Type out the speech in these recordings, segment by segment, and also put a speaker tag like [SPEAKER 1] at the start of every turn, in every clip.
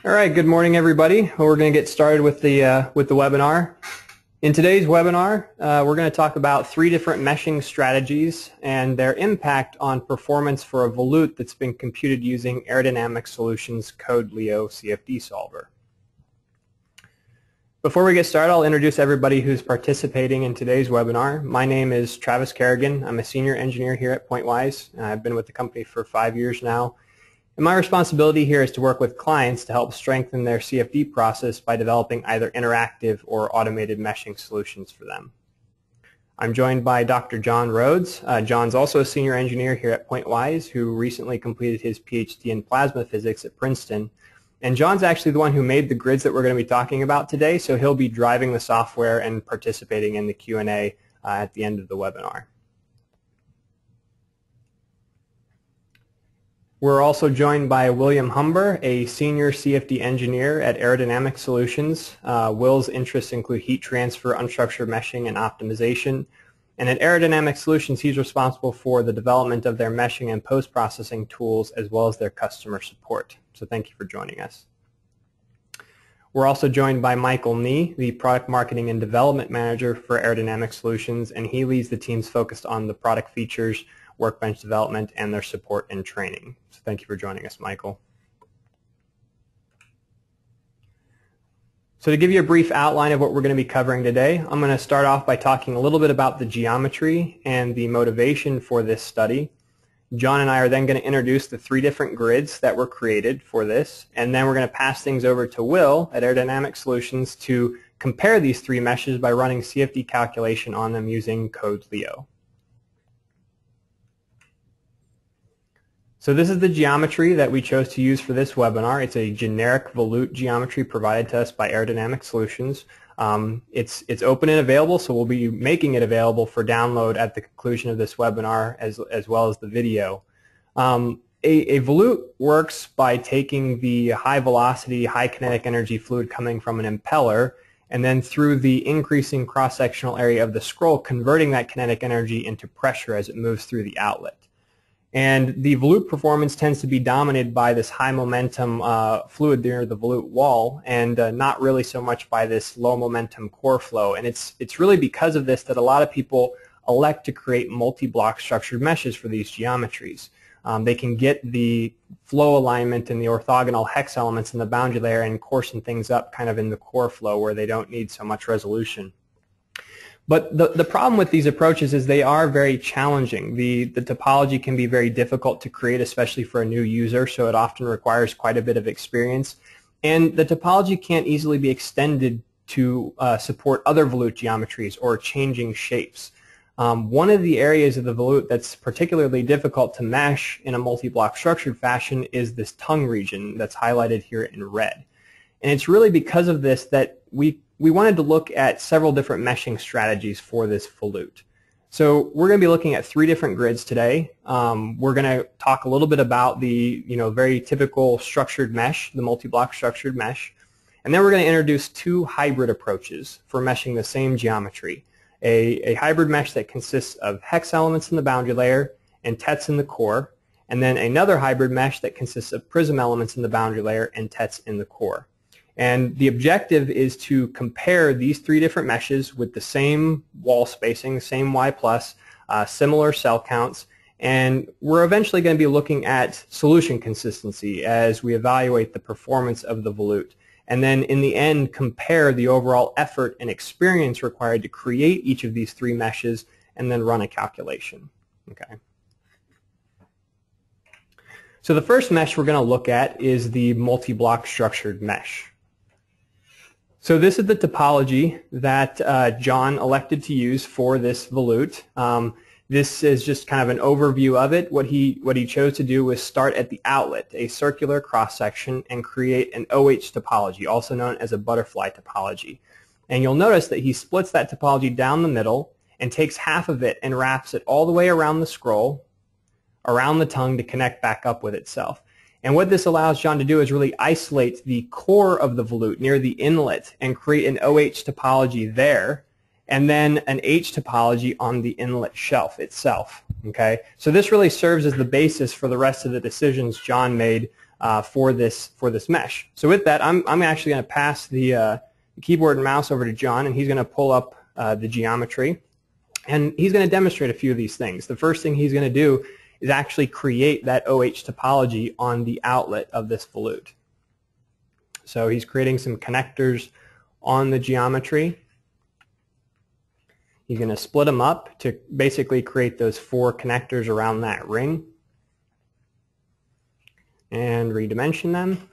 [SPEAKER 1] All right, good morning, everybody. We're going to get started with the webinar. In today's webinar, we're going to talk about 3 different meshing strategies and their impact on performance for a volute that's been computed using AeroDynamic Solutions CodeLeo CFD solver. Before we get started, I'll introduce everybody who's participating in today's webinar. My name is Travis Kerrigan. I'm a senior engineer here at Pointwise. I've been with the company for 5 years now. And my responsibility here is to work with clients to help strengthen their CFD process by developing either interactive or automated meshing solutions for them. I'm joined by Dr. John Rhodes. John's also a senior engineer here at Pointwise who recently completed his PhD in plasma physics at Princeton. And John's actually the one who made the grids that we're going to be talking about today, so he'll be driving the software and participating in the Q&A at the end of the webinar. We're also joined by William Humber, a senior CFD engineer at AeroDynamic Solutions. Will's interests include heat transfer, unstructured meshing, and optimization. And at AeroDynamic Solutions, he's responsible for the development of their meshing and post-processing tools as well as their customer support. So thank you for joining us. We're also joined by Michael Nee, the Product Marketing and Development Manager for AeroDynamic Solutions, and he leads the teams focused on the product features, workbench development, and their support and training. So thank you for joining us, Michael. So to give you a brief outline of what we're going to be covering today, I'm going to start off by talking a little bit about the geometry and the motivation for this study. John and I are then going to introduce the 3 different grids that were created for this, and then we're going to pass things over to Will at AeroDynamic Solutions to compare these 3 meshes by running CFD calculation on them using CodeLeo. So this is the geometry that we chose to use for this webinar. It's a generic volute geometry provided to us by AeroDynamic Solutions. It's open and available, so we'll be making it available for download at the conclusion of this webinar as well as the video. A volute works by taking the high velocity, high kinetic energy fluid coming from an impeller and then through the increasing cross-sectional area of the scroll, converting that kinetic energy into pressure as it moves through the outlet. And the volute performance tends to be dominated by this high momentum fluid near the volute wall and not really so much by this low momentum core flow. And it's really because of this that a lot of people elect to create multi-block structured meshes for these geometries. They can get the flow alignment and the orthogonal hex elements in the boundary layer and coarsen things up kind of in the core flow where they don't need so much resolution. But the problem with these approaches is they are very challenging. The topology can be very difficult to create, especially for a new user, so it often requires quite a bit of experience. And the topology can't easily be extended to support other volute geometries or changing shapes. One of the areas of the volute that's particularly difficult to mesh in a multi-block structured fashion is this tongue region that's highlighted here in red. And it's really because of this that we wanted to look at several different meshing strategies for this volute. So we're going to be looking at 3 different grids today. We're going to talk a little bit about the very typical structured mesh, the multi-block structured mesh. And then we're going to introduce 2 hybrid approaches for meshing the same geometry. A hybrid mesh that consists of hex elements in the boundary layer and tets in the core. And then another hybrid mesh that consists of prism elements in the boundary layer and tets in the core. And the objective is to compare these 3 different meshes with the same wall spacing, same Y+, similar cell counts, and we're eventually going to be looking at solution consistency as we evaluate the performance of the volute. And then in the end, compare the overall effort and experience required to create each of these 3 meshes and then run a calculation. Okay. So the first mesh we're going to look at is the multi-block structured mesh. So this is the topology that John elected to use for this volute. This is just kind of an overview of it. What he chose to do was start at the outlet, a circular cross-section, and create an OH topology, also known as a butterfly topology. And you'll notice that he splits that topology down the middle and takes half of it and wraps it all the way around the scroll, around the tongue to connect back up with itself. And what this allows John to do is really isolate the core of the volute near the inlet and create an OH topology there. and then an H topology on the inlet shelf itself. Okay, so this really serves as the basis for the rest of the decisions John made for this mesh. So with that, I'm actually going to pass the keyboard and mouse over to John, and he's going to pull up the geometry, and he's going to demonstrate a few of these things. The first thing he's going to do is actually create that OH topology on the outlet of this volute. So he's creating some connectors on the geometry. He's going to split them up to basically create those 4 connectors around that ring and redimension them.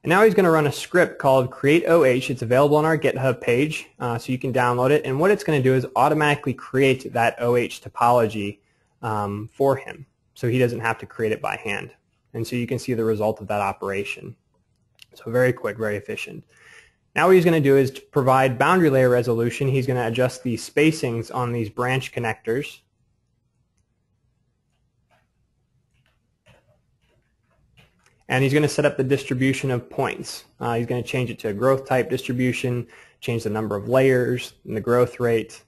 [SPEAKER 1] And now he's going to run a script called create OH. It's available on our GitHub page, so you can download it. And what it's going to do is automatically create that OH topology for him, so he doesn't have to create it by hand. And so you can see the result of that operation. So very quick, very efficient. Now what he's going to do is to provide boundary layer resolution. He's going to adjust the spacings on these branch connectors. And he's going to set up the distribution of points. He's going to change it to a growth type distribution, change the number of layers and the growth rate.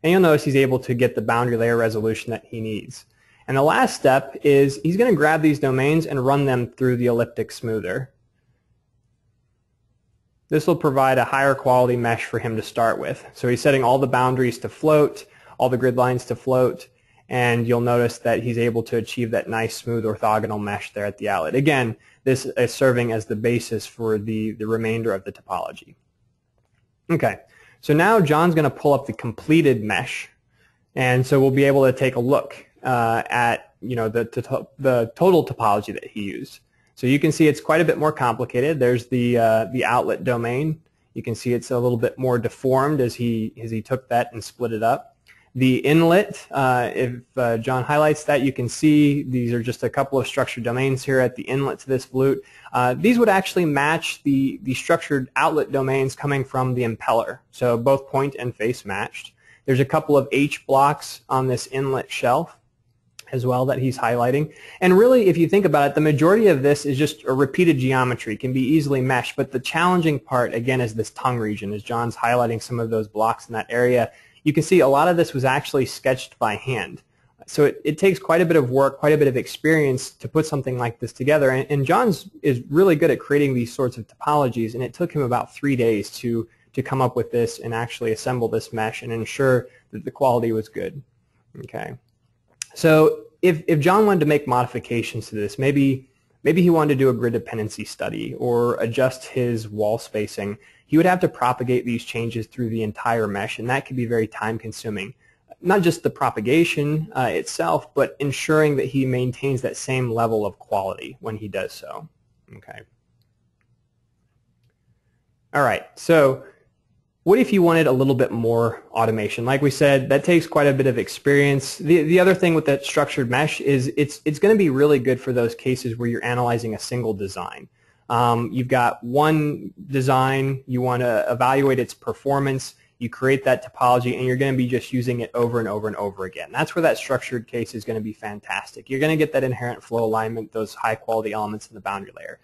[SPEAKER 1] And you'll notice he's able to get the boundary layer resolution that he needs. And the last step is he's going to grab these domains and run them through the elliptic smoother. This will provide a higher quality mesh for him to start with. So he's setting all the boundaries to float, all the grid lines to float, and you'll notice that he's able to achieve that nice smooth orthogonal mesh there at the outlet. Again, this is serving as the basis for the remainder of the topology. Okay, so now John's going to pull up the completed mesh, and so we'll be able to take a look at the total topology that he used. So you can see it's quite a bit more complicated. There's the outlet domain. You can see it's a little bit more deformed as he took that and split it up. The inlet, if John highlights that, you can see these are just a couple of structured domains here at the inlet to this volute. These would actually match the structured outlet domains coming from the impeller. So both point and face matched. There's a couple of H blocks on this inlet shelf as well that he's highlighting. And really, if you think about it, the majority of this is just a repeated geometry, can be easily meshed, but the challenging part, again, is this tongue region. As John's highlighting some of those blocks in that area, you can see a lot of this was actually sketched by hand. So it takes quite a bit of work, quite a bit of experience to put something like this together. And John's is really good at creating these sorts of topologies, and it took him about 3 days to come up with this and actually assemble this mesh and ensure that the quality was good. Okay. So if John wanted to make modifications to this, maybe he wanted to do a grid dependency study or adjust his wall spacing, he would have to propagate these changes through the entire mesh, and that could be very time consuming. Not just the propagation itself, but ensuring that he maintains that same level of quality when he does so. Okay. All right, so what if you wanted a little bit more automation? Like we said, that takes quite a bit of experience. The other thing with that structured mesh is it's going to be really good for those cases where you're analyzing a single design. You've got one design, you want to evaluate its performance, you create that topology, and you're going to be just using it over and over and over again. That's where that structured case is going to be fantastic. You're going to get that inherent flow alignment, those high quality elements in the boundary layer.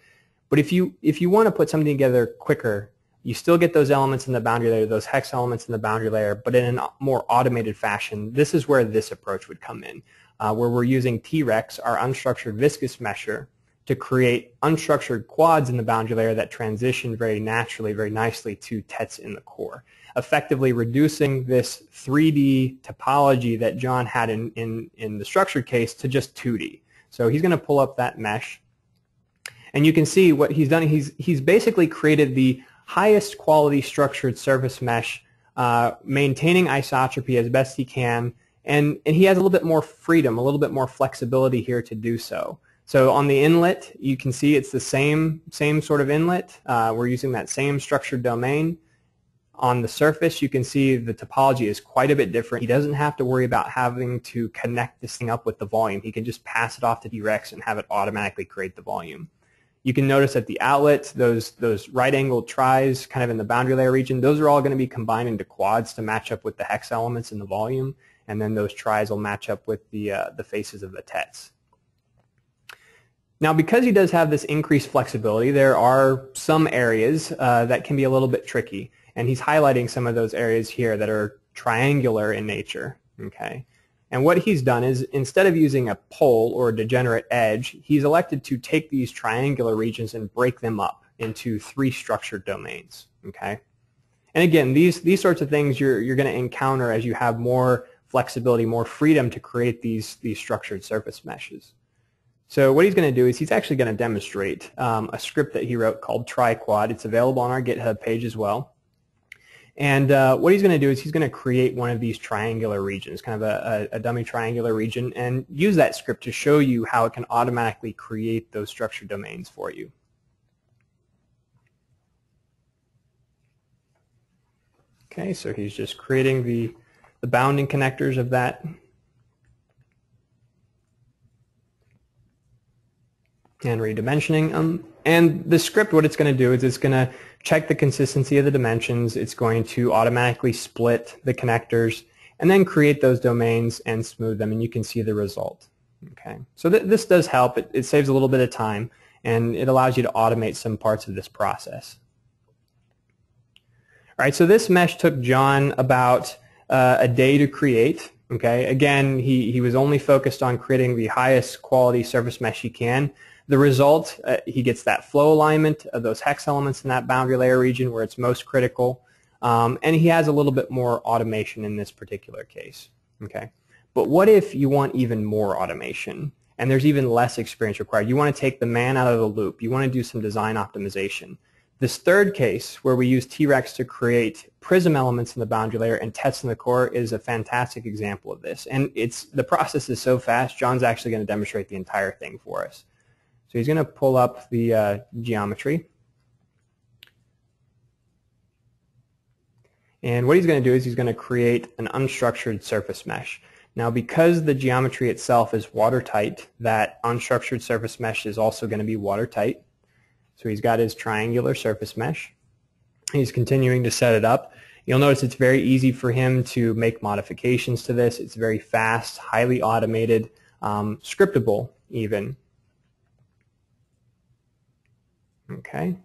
[SPEAKER 1] But if you want to put something together quicker, you still get those elements in the boundary layer, those hex elements in the boundary layer, but in a more automated fashion. This is where this approach would come in, where we're using T-Rex, our unstructured viscous mesher, to create unstructured quads in the boundary layer that transition very naturally, very nicely to tets in the core, effectively reducing this 3D topology that John had in the structured case to just 2D. So he's going to pull up that mesh, and you can see what he's done. He's basically created the highest quality structured surface mesh, maintaining isotropy as best he can, and he has a little bit more freedom, a little bit more flexibility here to do so. So on the inlet, you can see it's the same sort of inlet. We're using that same structured domain. On the surface, you can see the topology is quite a bit different. He doesn't have to worry about having to connect this thing up with the volume. He can just pass it off to T-Rex and have it automatically create the volume. You can notice at the outlet, those right-angled tris kind of in the boundary layer region, those are all going to be combined into quads to match up with the hex elements in the volume, and then those tris will match up with the faces of the tets. Now, because he does have this increased flexibility, there are some areas that can be a little bit tricky. And he's highlighting some of those areas here that are triangular in nature. Okay. And what he's done is, instead of using a pole or a degenerate edge, he's elected to take these triangular regions and break them up into 3 structured domains. Okay. And again, these sorts of things you're going to encounter as you have more flexibility, more freedom to create these structured surface meshes. So what he's going to do is he's actually going to demonstrate a script that he wrote called TriQuad. It's available on our GitHub page as well. And what he's going to do is he's going to create one of these triangular regions, kind of a dummy triangular region, and use that script to show you how it can automatically create those structured domains for you. Okay, so he's just creating the bounding connectors of that. And redimensioning them. And the script, what it's going to do is it's going to check the consistency of the dimensions. It's going to automatically split the connectors and then create those domains and smooth them, and you can see the result. Okay, so this does help. It saves a little bit of time, and it allows you to automate some parts of this process. All right, so this mesh took John about a day to create. Okay, again, he was only focused on creating the highest quality surface mesh he can. The result, he gets that flow alignment of those hex elements in that boundary layer region where it's most critical, and he has a little bit more automation in this particular case. Okay, but what if you want even more automation and there's even less experience required? You want to take the man out of the loop. You want to do some design optimization. This third case, where we use T-Rex to create prism elements in the boundary layer and tests in the core, is a fantastic example of this. And the process is so fast, John's actually going to demonstrate the entire thing for us. So he's going to pull up the geometry. And what he's going to do is he's going to create an unstructured surface mesh. Now, because the geometry itself is watertight, that unstructured surface mesh is also going to be watertight. So he's got his triangular surface mesh. He's continuing to set it up. You'll notice it's very easy for him to make modifications to this. It's very fast, highly automated, scriptable even. Okay.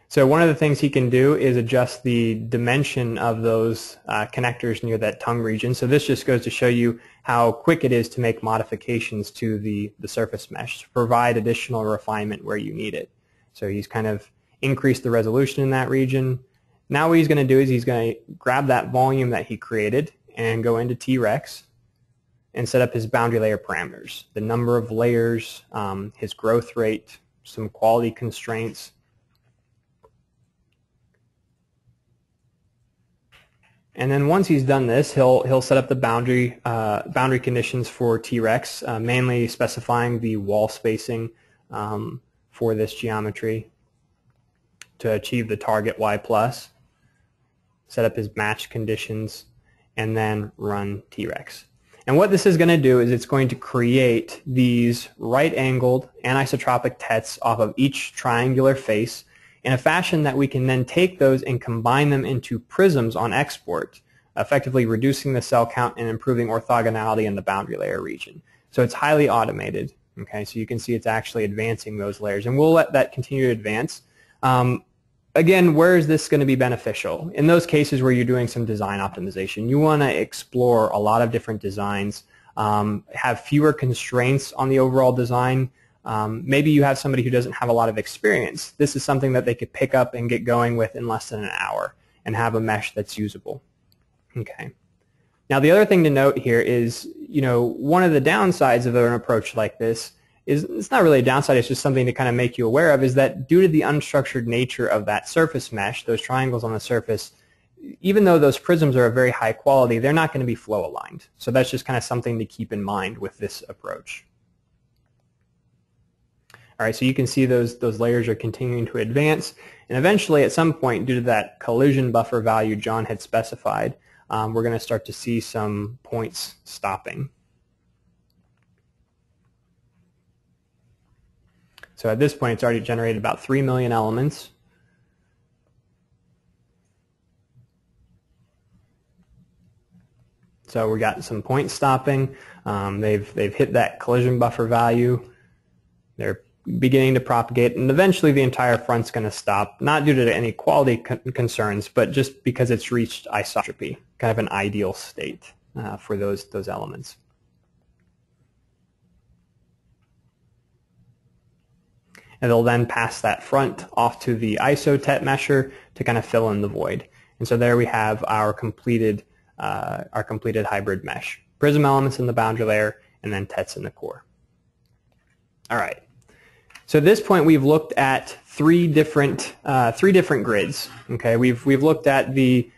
[SPEAKER 1] So one of the things he can do is adjust the dimension of those connectors near that tongue region. So this just goes to show you how quick it is to make modifications to the surface mesh, to provide additional refinement where you need it. So he's kind of increased the resolution in that region. Now what he's going to do is he's going to grab that volume that he created and go into T-Rex and set up his boundary layer parameters, the number of layers, his growth rate, some quality constraints. And then once he's done this, he'll set up the boundary conditions for T-Rex, mainly specifying the wall spacing for this geometry to achieve the target Y+, set up his match conditions, and then run T-Rex. And what this is going to do is it's going to create these right-angled anisotropic tets off of each triangular face in a fashion that we can then take those and combine them into prisms on export, effectively reducing the cell count and improving orthogonality in the boundary layer region. So it's highly automated. Okay, so you can see it's actually advancing those layers, and we'll let that continue to advance. Again, where is this going to be beneficial? In those cases where you're doing some design optimization, you want to explore a lot of different designs, have fewer constraints on the overall design. Maybe you have somebody who doesn't have a lot of experience. This is something that they could pick up and get going with in less than an hour and have a mesh that's usable. Okay. Now the other thing to note here is, one of the downsides of an approach like this is, it's not really a downside, it's just something to kind of make you aware of, is that due to the unstructured nature of that surface mesh, those triangles on the surface, even though those prisms are of very high quality, they're not going to be flow aligned. So that's just kind of something to keep in mind with this approach. All right, so you can see those layers are continuing to advance, and eventually at some point, due to that collision buffer value John had specified, we're going to start to see some points stopping. So at this point, it's already generated about 3 million elements. So we got some point stopping. They've hit that collision buffer value. They're beginning to propagate, and eventually the entire front's going to stop, not due to any quality concerns, but just because it's reached isotropy, kind of an ideal state for those elements. And they'll then pass that front off to the isotet mesher to kind of fill in the void. And so there we have our completed hybrid mesh. Prism elements in the boundary layer, and then tets in the core. All right. So at this point, we've looked at three different grids. Okay, we've looked at the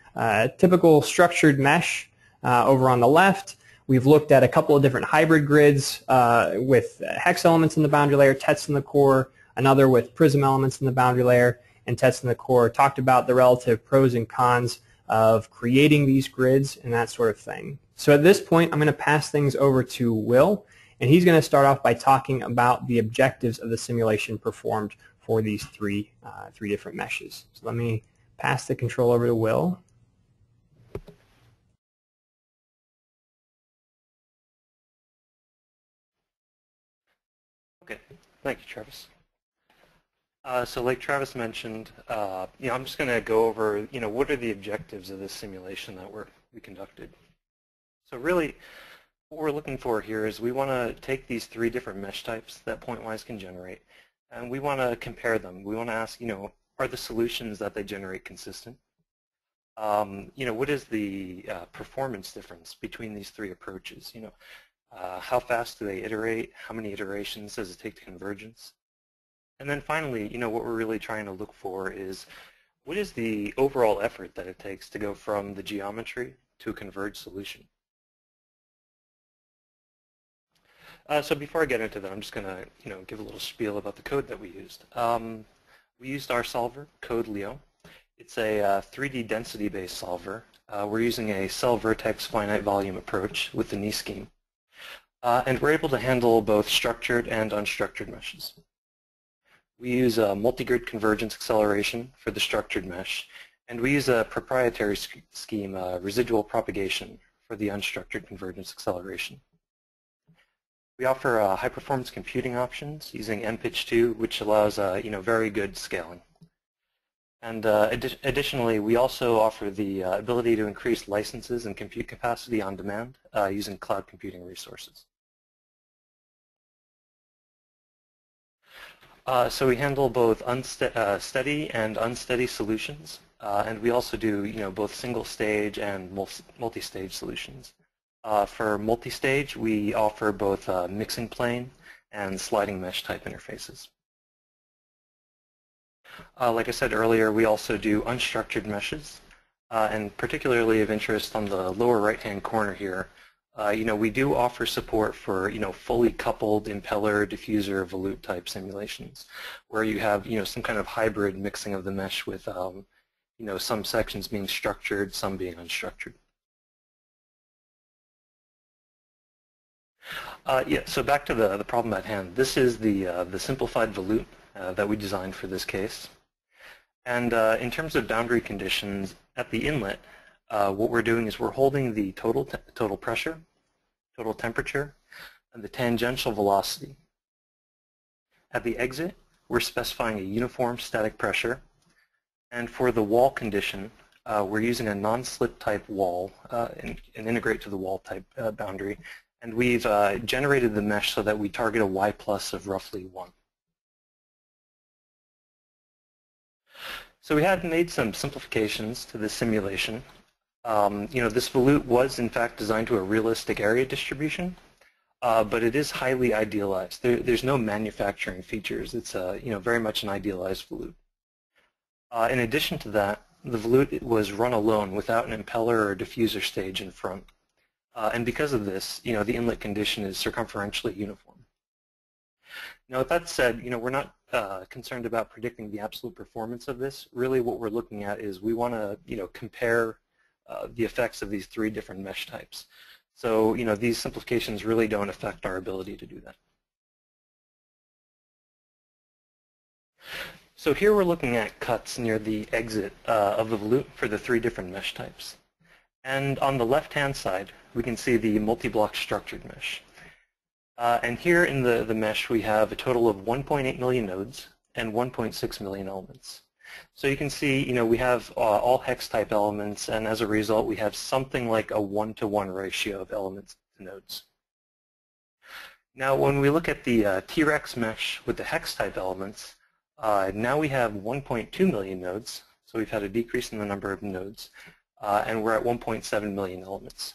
[SPEAKER 1] typical structured mesh over on the left. We've looked at a couple of different hybrid grids with hex elements in the boundary layer, tets in the core, another with prism elements in the boundary layer, and tets in the core. Talked about the relative pros and cons of creating these grids and that sort of thing. So at this point, I'm going to pass things over to Will. And he's going to start off by talking about the objectives of the simulation performed for these three different meshes. So let me pass the control over to Will.
[SPEAKER 2] Okay, thank you, Travis. So like Travis mentioned, I'm just going to go over, what are the objectives of this simulation that we conducted. So really, what we're looking for here is we want to take these three different mesh types that Pointwise can generate, and we want to compare them. We want to ask, are the solutions that they generate consistent? What is the performance difference between these three approaches? How fast do they iterate? How many iterations does it take to convergence? And then finally, what we're really trying to look for is what is the overall effort that it takes to go from the geometry to a converged solution? So before I get into that, I'm just going to give a little spiel about the code that we used. We used our solver, Code Leo. It's a 3D density-based solver. We're using a cell vertex finite volume approach with the knee scheme. And we're able to handle both structured and unstructured meshes. We use a multi-grid convergence acceleration for the structured mesh, and we use a proprietary scheme, residual propagation, for the unstructured convergence acceleration. We offer high-performance computing options using MPitch2, which allows very good scaling. And additionally, we also offer the ability to increase licenses and compute capacity on demand using cloud computing resources. So we handle both steady and unsteady solutions, and we also do both single-stage and multi-stage solutions. For multi-stage, we offer both mixing plane and sliding mesh type interfaces. Like I said earlier, we also do unstructured meshes, and particularly of interest on the lower right-hand corner here, we do offer support for fully coupled impeller, diffuser, volute type simulations, where you have some kind of hybrid mixing of the mesh with some sections being structured, some being unstructured. So back to the problem at hand. This is the simplified volute that we designed for this case. And in terms of boundary conditions at the inlet, what we're doing is we're holding the total pressure, total temperature, and the tangential velocity. At the exit, we're specifying a uniform static pressure. And for the wall condition, we're using a non-slip type wall and integrate to the wall type boundary. And we've generated the mesh so that we target a y plus of roughly 1. So we had made some simplifications to this simulation. This volute was in fact designed to a realistic area distribution, but it is highly idealized. There's no manufacturing features. It's very much an idealized volute. In addition to that, the volute was run alone without an impeller or diffuser stage in front. And because of this, the inlet condition is circumferentially uniform. Now, with that said, we're not concerned about predicting the absolute performance of this. Really, what we're looking at is we want to, compare the effects of these three different mesh types. So, these simplifications really don't affect our ability to do that. So here we're looking at cuts near the exit of the volute for the three different mesh types. And on the left-hand side, we can see the multi-block structured mesh. And here in the mesh, we have a total of 1.8 million nodes and 1.6 million elements. So you can see, we have all hex type elements, and as a result, we have something like a 1-to-1 ratio of elements to nodes. Now, when we look at the T-Rex mesh with the hex type elements, now we have 1.2 million nodes, so we've had a decrease in the number of nodes, and we're at 1.7 million elements.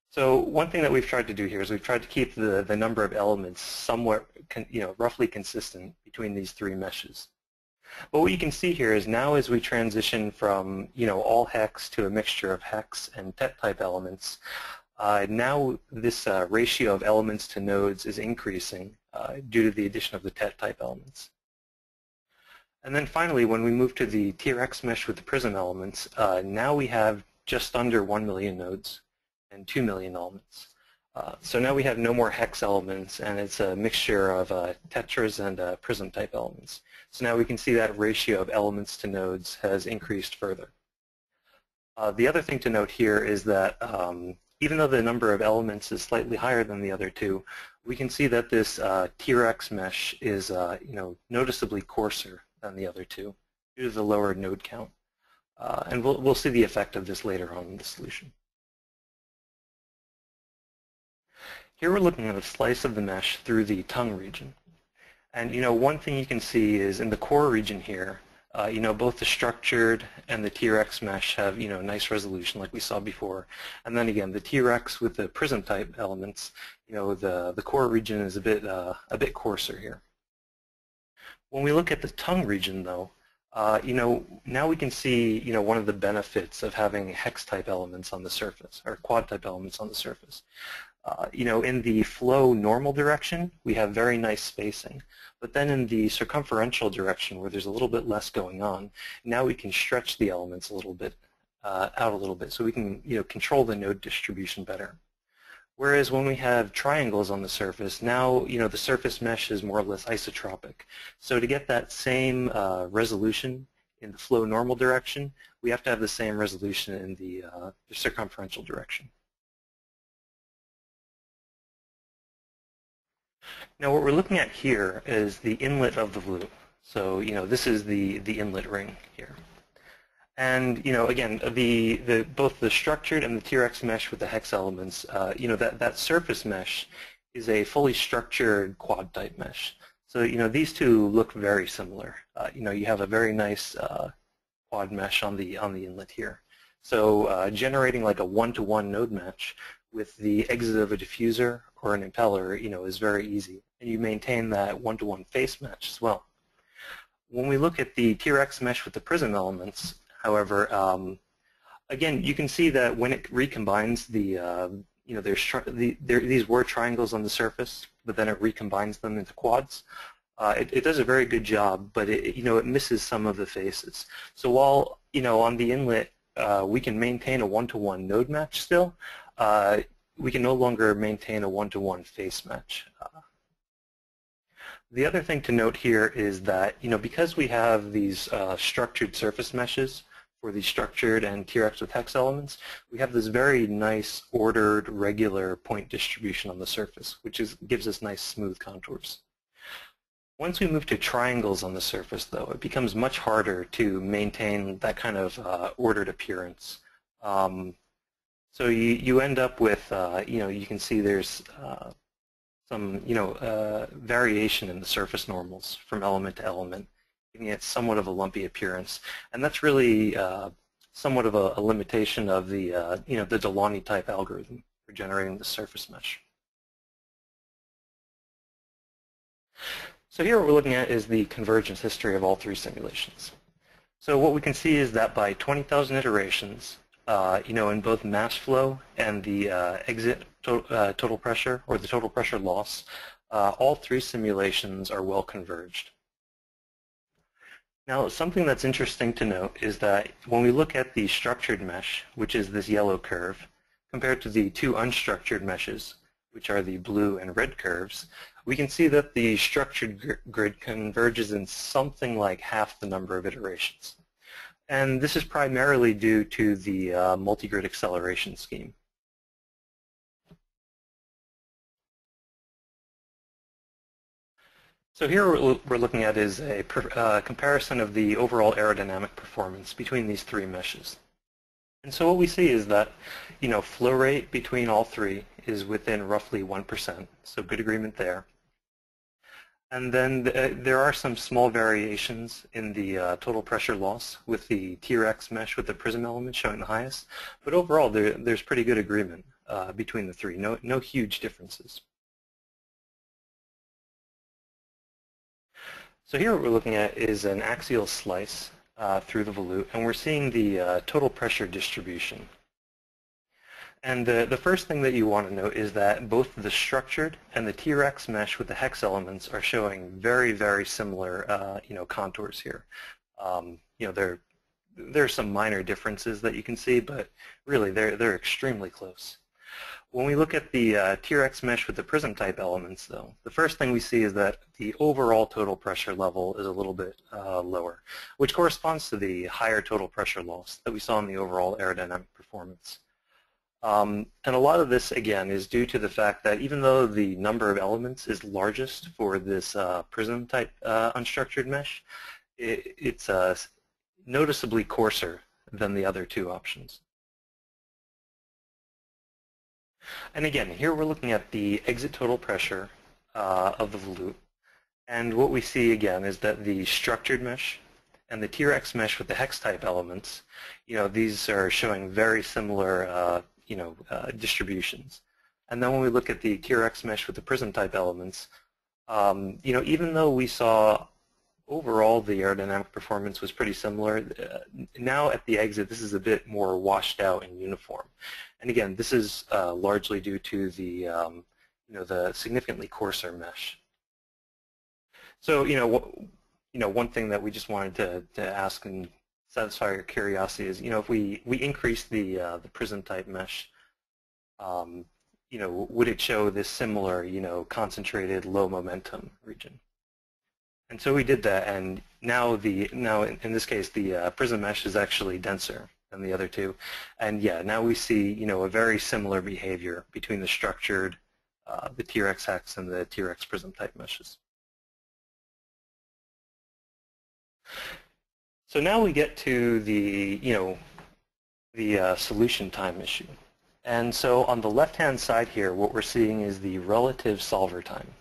[SPEAKER 2] So one thing that we've tried to do here is we've tried to keep the number of elements somewhat, roughly consistent between these three meshes. But what you can see here is now as we transition from, all hex to a mixture of hex and tet type elements, now this ratio of elements to nodes is increasing due to the addition of the tet type elements. And then finally, when we move to the T-Rex mesh with the prism elements, now we have just under 1 million nodes and 2 million elements. So now we have no more hex elements, and it's a mixture of tetras and prism type elements. So now we can see that ratio of elements to nodes has increased further. The other thing to note here is that even though the number of elements is slightly higher than the other two, we can see that this T-Rex mesh is noticeably coarser than the other two due to the lower node count. And we'll see the effect of this later on in the solution. Here we're looking at a slice of the mesh through the tongue region. And one thing you can see is in the core region here, both the structured and the T-Rex mesh have nice resolution like we saw before. And then again, the T-Rex with the prism type elements, the core region is a bit coarser here. When we look at the tongue region though, now we can see one of the benefits of having hex type elements on the surface or quad type elements on the surface. In the flow normal direction, we have very nice spacing. But then in the circumferential direction, where there's a little bit less going on, now we can stretch the elements a little bit, out a little bit, so we can control the node distribution better. Whereas when we have triangles on the surface, now the surface mesh is more or less isotropic. So to get that same resolution in the flow normal direction, we have to have the same resolution in the circumferential direction. Now what we're looking at here is the inlet of the volute. So this is the inlet ring here. And again, both the structured and the T-Rex mesh with the hex elements, that surface mesh is a fully structured quad type mesh. So these two look very similar. You have a very nice quad mesh on the inlet here. So generating like a 1-to-1 node match with the exit of a diffuser or an impeller, is very easy. And you maintain that 1-to-1 face match as well. When we look at the T-Rex mesh with the prism elements, however, again, you can see that when it recombines these were triangles on the surface, but then it recombines them into quads. It does a very good job, but it misses some of the faces. So while on the inlet we can maintain a 1-to-1 node match still, we can no longer maintain a 1-to-1 face match. The other thing to note here is that because we have these structured surface meshes for the structured and T-Rex with hex elements, we have this very nice ordered regular point distribution on the surface, which gives us nice smooth contours. Once we move to triangles on the surface though, it becomes much harder to maintain that kind of ordered appearance. So you end up with you can see there's some variation in the surface normals from element to element, giving it somewhat of a lumpy appearance, and that's really somewhat of a limitation of the the Delaunay type algorithm for generating the surface mesh. So here what we're looking at is the convergence history of all three simulations. So what we can see is that by 20,000 iterations, in both mass flow and the exit total pressure or the total pressure loss, all three simulations are well converged. Now something that's interesting to note is that when we look at the structured mesh, which is this yellow curve, compared to the two unstructured meshes, which are the blue and red curves, we can see that the structured grid converges in something like half the number of iterations. And this is primarily due to the multi-grid acceleration scheme. So here what we're looking at is a comparison of the overall aerodynamic performance between these three meshes. And so what we see is that, flow rate between all three is within roughly 1%, so good agreement there. And then there are some small variations in the total pressure loss with the T-Rex mesh with the prism element showing the highest. But overall, there's pretty good agreement between the three. No huge differences. So here what we're looking at is an axial slice through the volute, and we're seeing the total pressure distribution. And the first thing that you want to note is that both the structured and the T-Rex mesh with the hex elements are showing very, very similar, contours here. There are some minor differences that you can see, but really they're extremely close. When we look at the T-Rex mesh with the prism type elements, though, the first thing we see is that the overall total pressure level is a little bit lower, which corresponds to the higher total pressure loss that we saw in the overall aerodynamic performance. And a lot of this, again, is due to the fact that even though the number of elements is largest for this prism type unstructured mesh, it's noticeably coarser than the other two options. And again, here we're looking at the exit total pressure of the volute. And what we see again is that the structured mesh and the T-Rex mesh with the hex type elements, these are showing very similar distributions. And then when we look at the T-Rex mesh with the prism type elements, even though we saw overall the aerodynamic performance was pretty similar, now at the exit this is a bit more washed out and uniform. And again, this is largely due to the the significantly coarser mesh. So one thing that we just wanted to ask and satisfy your curiosity is, if we increase the prism type mesh, would it show this similar, concentrated low momentum region? And so we did that, and now in this case the prism mesh is actually denser than the other two, and yeah, now we see a very similar behavior between the structured, the T-Rex hex and the T-Rex prism type meshes. So now we get to the solution time issue. And so on the left-hand side here, what we're seeing is the relative solver time.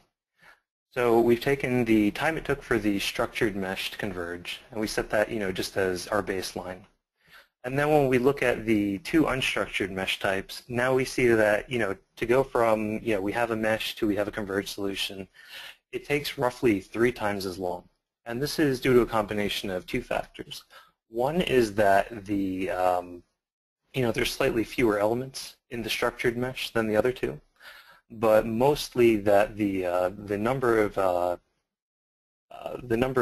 [SPEAKER 2] So we've taken the time it took for the structured mesh to converge, and we set that just as our baseline. And then when we look at the two unstructured mesh types, now we see that to go from we have a mesh to we have a converged solution, it takes roughly 3 times as long. And this is due to a combination of two factors. One is that the there's slightly fewer elements in the structured mesh than the other two, but mostly that the number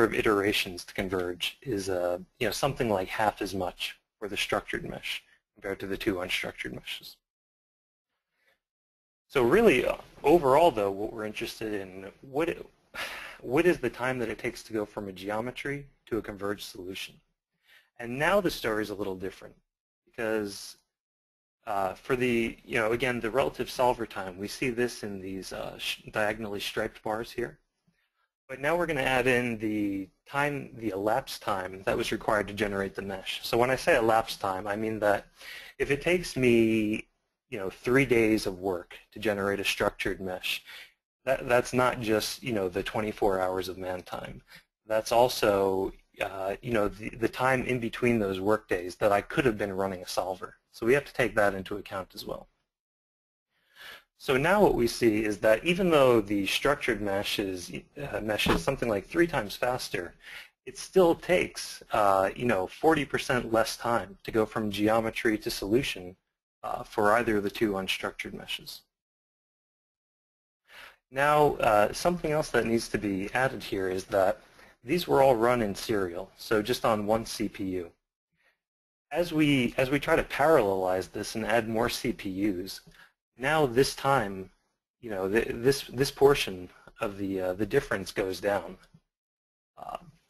[SPEAKER 2] of iterations to converge is something like half as much for the structured mesh compared to the two unstructured meshes. So really, overall, though, what we're interested in, what is the time that it takes to go from a geometry to a converged solution? And now the story is a little different, because for the, again, the relative solver time, we see this in these diagonally striped bars here. But now we're going to add in the elapsed time that was required to generate the mesh. So when I say elapsed time, I mean that if it takes me, 3 days of work to generate a structured mesh, that's not just, the 24 hours of man time. That's also, the time in between those work days that I could have been running a solver. So we have to take that into account as well. So now what we see is that even though the structured mesh is something like 3 times faster, it still takes 40% less time to go from geometry to solution for either of the two unstructured meshes. Now, something else that needs to be added here is that these were all run in serial, so just on one CPU. As we try to parallelize this and add more CPUs, now this time, this portion of the difference goes down.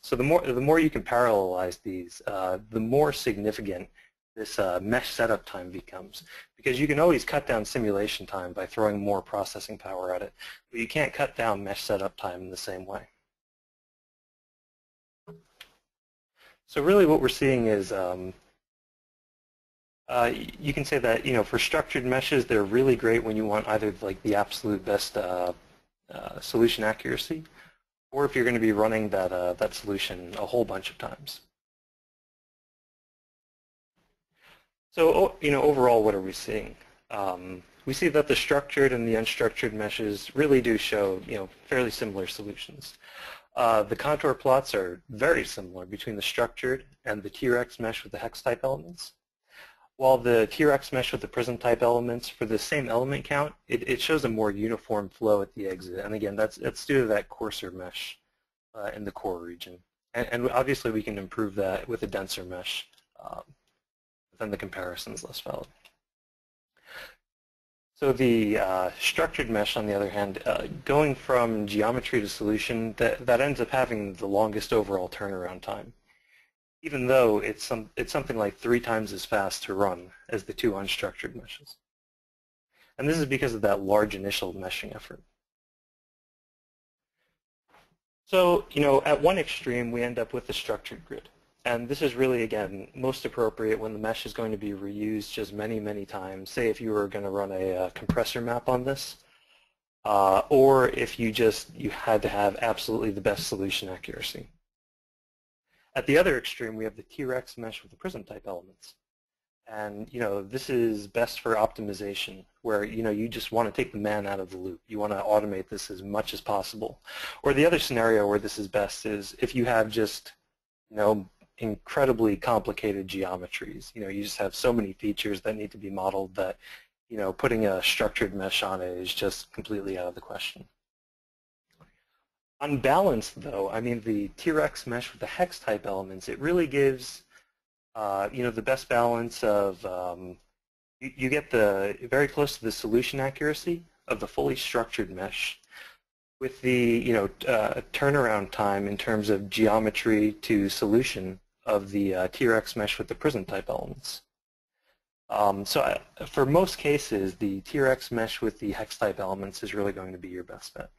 [SPEAKER 2] So the more you can parallelize these, the more significant this mesh setup time becomes, because you can always cut down simulation time by throwing more processing power at it, but you can't cut down mesh setup time in the same way. So really what we're seeing is you can say that, for structured meshes, they're really great when you want either like the absolute best solution accuracy, or if you're going to be running that solution a whole bunch of times. So, overall, what are we seeing? We see that the structured and the unstructured meshes really do show, fairly similar solutions. The contour plots are very similar between the structured and the T-Rex mesh with the hex type elements. While the T-Rex mesh with the prism type elements, for the same element count, it shows a more uniform flow at the exit. And again, that's due to that coarser mesh in the core region. And obviously we can improve that with a denser mesh, then the comparison is less valid. So the structured mesh, on the other hand, going from geometry to solution, that ends up having the longest overall turnaround time, even though it's something like 3 times as fast to run as the 2 unstructured meshes. And this is because of that large initial meshing effort. So, at one extreme, we end up with the structured grid. And this is really, again, most appropriate when the mesh is going to be reused just many, many times. Say if you were going to run a compressor map on this, or if you had to have absolutely the best solution accuracy. At the other extreme, we have the T-Rex mesh with the prism type elements. And, this is best for optimization, where, you just want to take the man out of the loop. You want to automate this as much as possible. Or the other scenario where this is best is if you have just, incredibly complicated geometries. You just have so many features that need to be modeled that, putting a structured mesh on it is just completely out of the question. On balance, though, the T-Rex mesh with the hex type elements, it really gives, the best balance of, you get very close to the solution accuracy of the fully structured mesh, with the turnaround time in terms of geometry to solution of the T-Rex mesh with the prism type elements. So for most cases, the T-Rex mesh with the hex type elements is really going to be your best bet.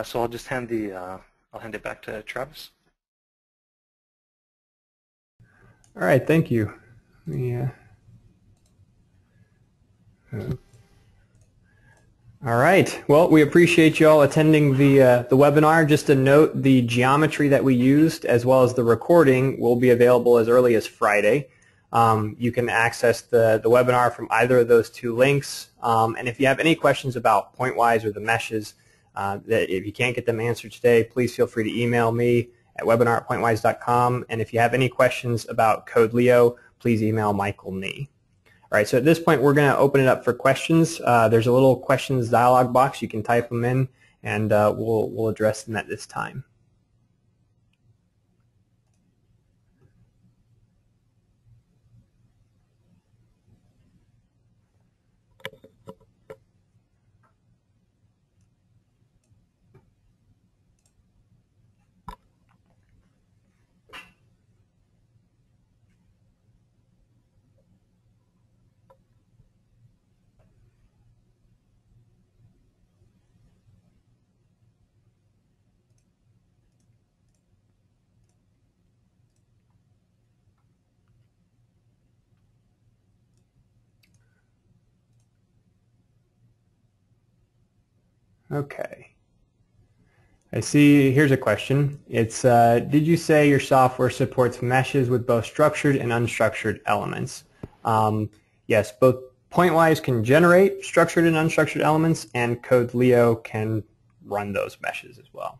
[SPEAKER 2] So I'll just hand it back to Travis.
[SPEAKER 1] All right, thank you. All right. Well, we appreciate you all attending the webinar. Just a note, the geometry that we used as well as the recording will be available as early as Friday. You can access the webinar from either of those 2 links. And if you have any questions about Pointwise or the meshes, that if you can't get them answered today, please feel free to email me at webinar@pointwise.com. And if you have any questions about Code Leo, please email Michael Nee. All right, so at this point, we're going to open it up for questions. There's a little questions dialog box. You can type them in, and we'll address them at this time. Okay. I see, here's a question. It's, did you say your software supports meshes with both structured and unstructured elements? Yes, both Pointwise can generate structured and unstructured elements, and Code Leo can run those meshes as well.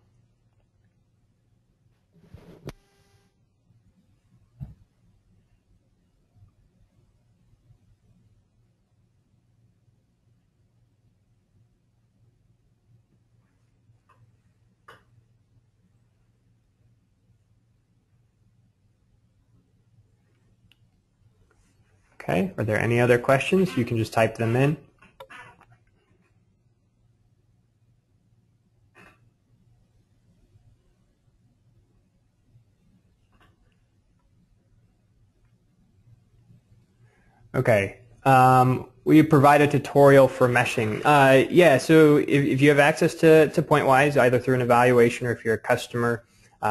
[SPEAKER 1] Okay, are there any other questions? You can just type them in. Okay, we provide a tutorial for meshing. Yeah, so if you have access to Pointwise, either through an evaluation or if you're a customer,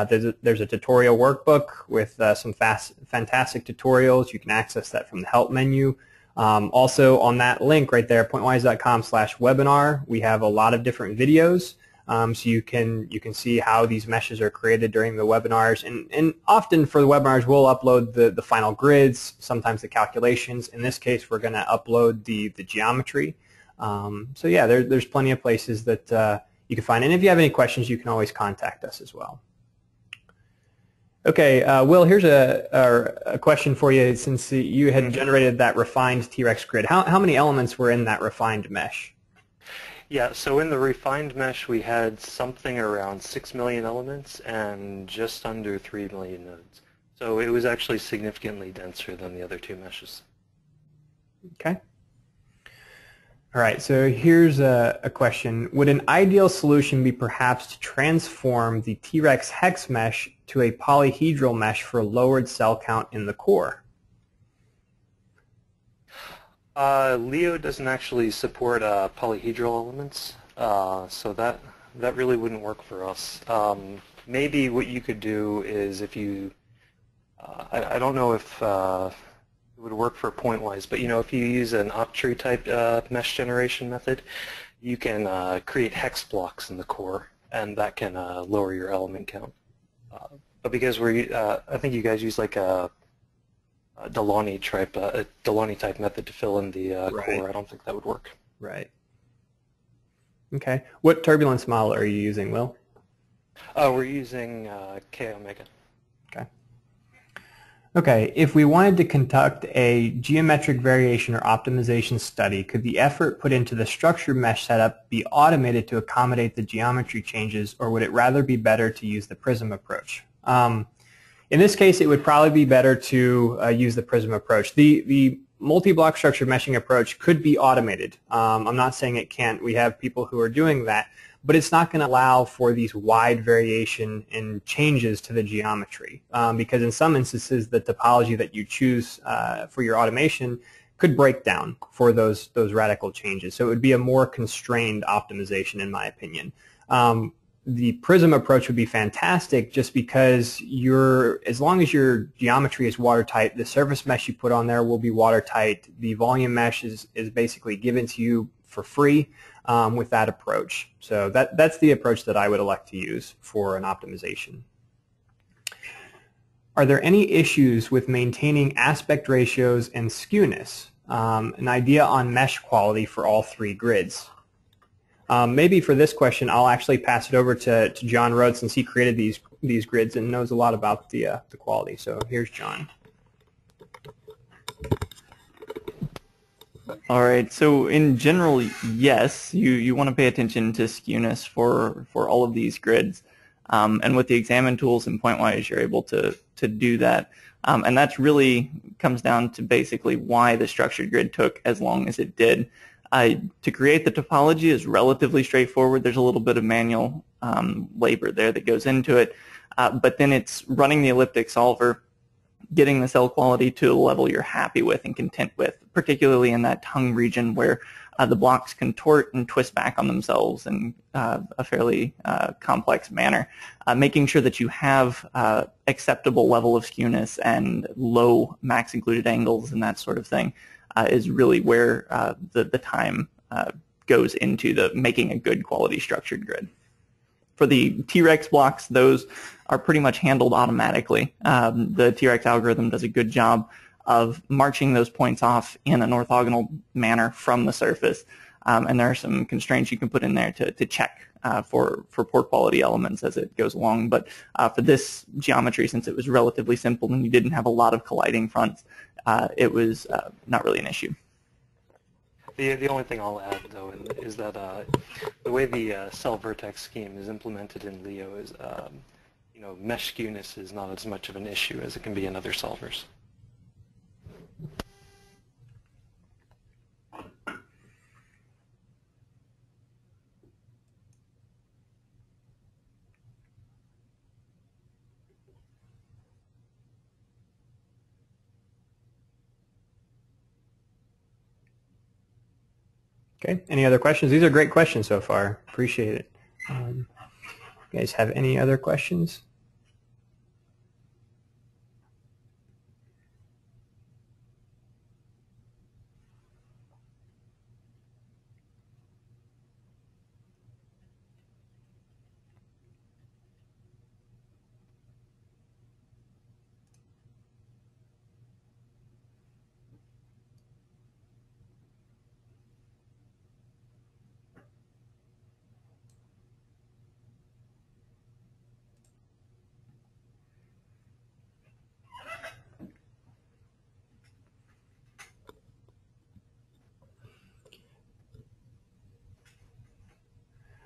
[SPEAKER 1] There's a tutorial workbook with some fantastic tutorials. You can access that from the help menu. Also on that link right there, pointwise.com/webinar, we have a lot of different videos. So you can see how these meshes are created during the webinars, and often for the webinars we'll upload the final grids, sometimes the calculations. In this case we're going to upload the geometry. So yeah, there's plenty of places that you can find, and if you have any questions you can always contact us as well. Okay, Will, here's a question for you. Since you had generated that refined T-Rex grid, how many elements were in that refined mesh?
[SPEAKER 2] Yeah, so in the refined mesh we had something around 6 million elements and just under 3 million nodes. So it was actually significantly denser than the other two meshes.
[SPEAKER 1] Okay. All right, so here's a question. Would an ideal solution be perhaps to transform the T-Rex hex mesh to a polyhedral mesh for lowered cell count in the core?
[SPEAKER 2] Leo doesn't actually support polyhedral elements, so that really wouldn't work for us. Maybe what you could do is if you, I don't know if it would work for Pointwise, but if you use an octree type mesh generation method, you can create hex blocks in the core, and that can lower your element count. But because I think you guys use like a Delaunay type method to fill in the core, I don't think that would work.
[SPEAKER 1] Right. Okay. What turbulence model are you using, Will?
[SPEAKER 2] We're using K omega.
[SPEAKER 1] Okay. Okay. If we wanted to conduct a geometric variation or optimization study, could the effort put into the structured mesh setup be automated to accommodate the geometry changes, or would it rather be better to use the prism approach? In this case, it would probably be better to use the prism approach. The multi-block structured meshing approach could be automated. I'm not saying it can't. We have people who are doing that, but it's not going to allow for these wide variation and changes to the geometry, because in some instances the topology that you choose for your automation could break down for those radical changes. So it would be a more constrained optimization, in my opinion. The prism approach would be fantastic just because as long as your geometry is watertight, the surface mesh you put on there will be watertight. The volume mesh is basically given to you for free with that approach. So that's the approach that I would elect to use for an optimization. Are there any issues with maintaining aspect ratios and skewness? An idea on mesh quality for all three grids. Maybe for this question, I'll actually pass it over to John Rhodes, since he created these grids and knows a lot about the quality. So here's John.
[SPEAKER 3] All right. So in general, yes, you want to pay attention to skewness for all of these grids, and with the examine tools in Pointwise, you're able to do that. And that's really comes down to basically why the structured grid took as long as it did. To create the topology is relatively straightforward. There's a little bit of manual labor there that goes into it, but then it's running the elliptic solver, getting the cell quality to a level you're happy with and content with, particularly in that tongue region where the blocks contort and twist back on themselves in a fairly complex manner. Making sure that you have acceptable level of skewness and low max included angles and that sort of thing is really where the time goes into making a good quality structured grid. For the T-Rex blocks, those are pretty much handled automatically. The T-Rex algorithm does a good job of marching those points off in an orthogonal manner from the surface, and there are some constraints you can put in there to check for poor quality elements as it goes along. But for this geometry, since it was relatively simple and you didn't have a lot of colliding fronts, it was not really an issue.
[SPEAKER 2] The only thing I'll add, though, is that the way the cell vertex scheme is implemented in Leo is, mesh skewness is not as much of an issue as it can be in other solvers.
[SPEAKER 1] Okay, any other questions? These are great questions so far. Appreciate it. You guys have any other questions?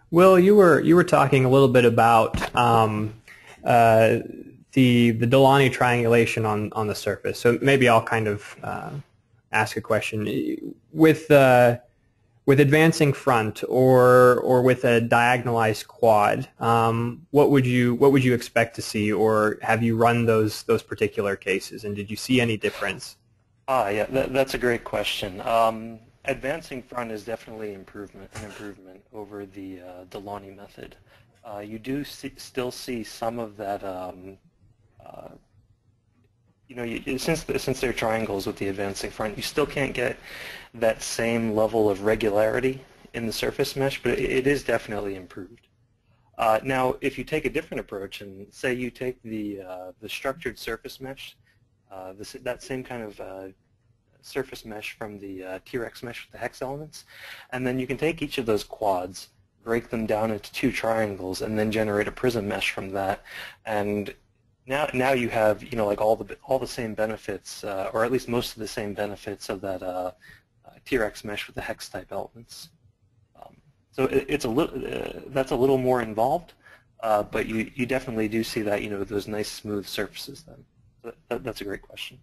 [SPEAKER 1] Will, you were talking a little bit about uh, the Delaunay triangulation on the surface. So maybe I'll kind of ask a question with advancing front or with a diagonalized quad. What would you expect to see, or have you run those particular cases, and did you see any difference?
[SPEAKER 2] Yeah, that's a great question. Advancing front is definitely an improvement over the Delaunay method. You do still see some of that. Since they're triangles with the advancing front, you still can't get that same level of regularity in the surface mesh, but it is definitely improved. Now, if you take a different approach and say you take the structured surface mesh, that same kind of surface mesh from the T-Rex mesh with the hex elements, and then you can take each of those quads, break them down into two triangles, and then generate a prism mesh from that. And now you have like all the same benefits, or at least most of the same benefits of that T-Rex mesh with the hex type elements. So it's a little that's a little more involved, but you definitely do see that those nice smooth surfaces then. So that's a great question.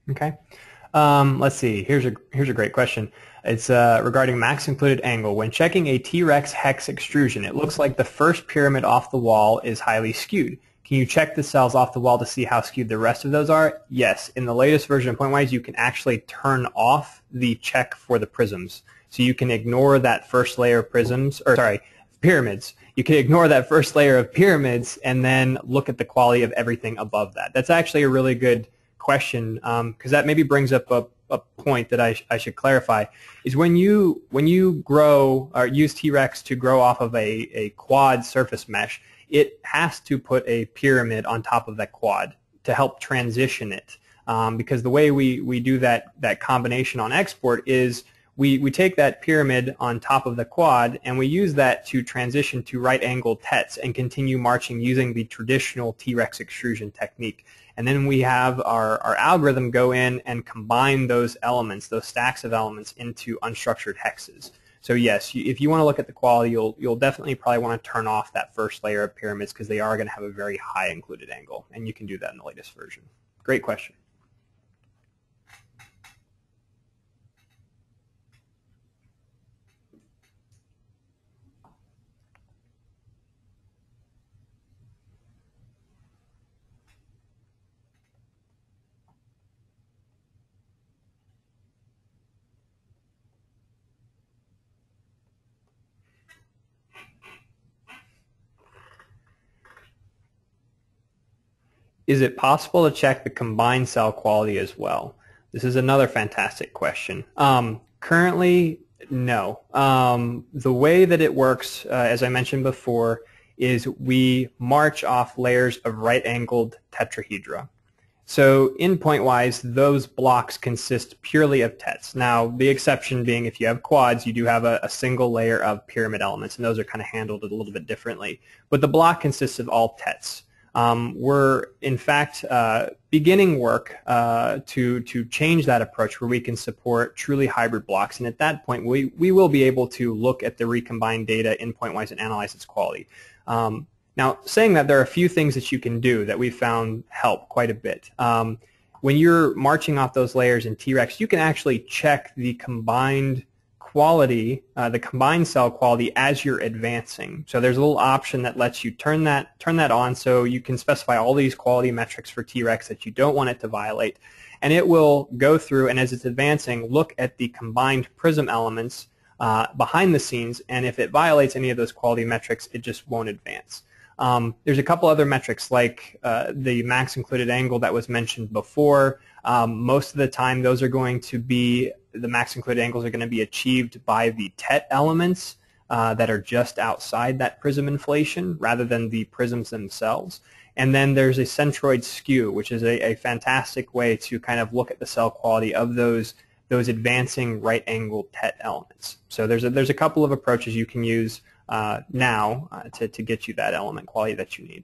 [SPEAKER 1] Okay. Let's see. Here's a great question. It's regarding max included angle. When checking a T-Rex hex extrusion, it looks like the first pyramid off the wall is highly skewed. Can you check the cells off the wall to see how skewed the rest of those are? Yes. In the latest version of Pointwise, you can actually turn off the check for the prisms. So you can ignore that first layer of pyramids. You can ignore that first layer of pyramids and then look at the quality of everything above that. That's actually a really good question, because that maybe brings up a point that I should clarify, is when you grow or use T-Rex to grow off of a quad surface mesh, it has to put a pyramid on top of that quad to help transition it, because the way we do that combination on export is we take that pyramid on top of the quad and we use that to transition to right-angled tets and continue marching using the traditional T-Rex extrusion technique. And then we have our algorithm go in and combine those elements, those stacks of elements, into unstructured hexes. So yes, if you want to look at the quality, you'll definitely probably want to turn off that first layer of pyramids because they are going to have a very high included angle, and you can do that in the latest version. Great question. Is it possible to check the combined cell quality as well? This is another fantastic question. Currently, no. The way that it works, as I mentioned before, is we march off layers of right-angled tetrahedra. So in Pointwise, those blocks consist purely of tets. Now, the exception being if you have quads, you do have a single layer of pyramid elements, and those are kind of handled a little bit differently. But the block consists of all tets. We're, in fact, beginning work to change that approach where we can support truly hybrid blocks. And at that point, we will be able to look at the recombined data in Pointwise and analyze its quality. Now, saying that, there are a few things that you can do that we've found help quite a bit. When you're marching off those layers in T-Rex, you can actually check the combined quality, the combined cell quality as you're advancing. So there's a little option that lets you turn that on, so you can specify all these quality metrics for T-Rex that you don't want it to violate. And it will go through, and as it's advancing, look at the combined prism elements behind the scenes, and if it violates any of those quality metrics, it just won't advance. There's a couple other metrics like the max included angle that was mentioned before. Most of the time, those are going to be, the max included angles are going to be achieved by the tet elements that are just outside that prism inflation rather than the prisms themselves. And then there's a centroid skew, which is a fantastic way to kind of look at the cell quality of those advancing right-angled tet elements. So there's a couple of approaches you can use now to get you that element quality that you need.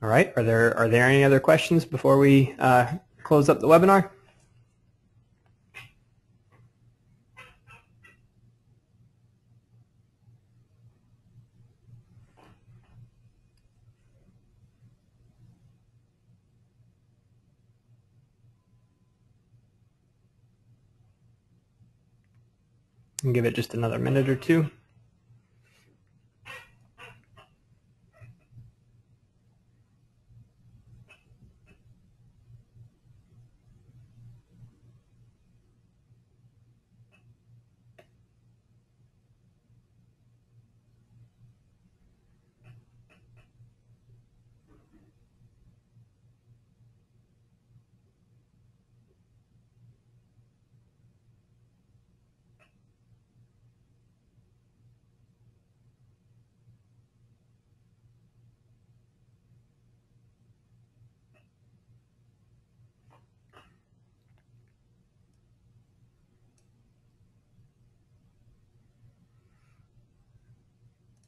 [SPEAKER 1] All right. Are there any other questions before we close up the webinar? And give it just another minute or two.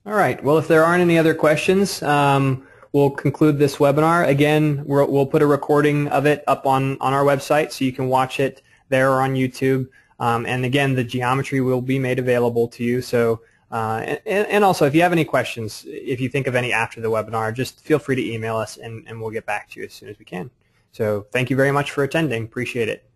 [SPEAKER 1] All right. Well, if there aren't any other questions, we'll conclude this webinar. Again, we'll put a recording of it up on our website so you can watch it there or on YouTube. And again, the geometry will be made available to you. So, and also, if you have any questions, if you think of any after the webinar, just feel free to email us and we'll get back to you as soon as we can. So thank you very much for attending. Appreciate it.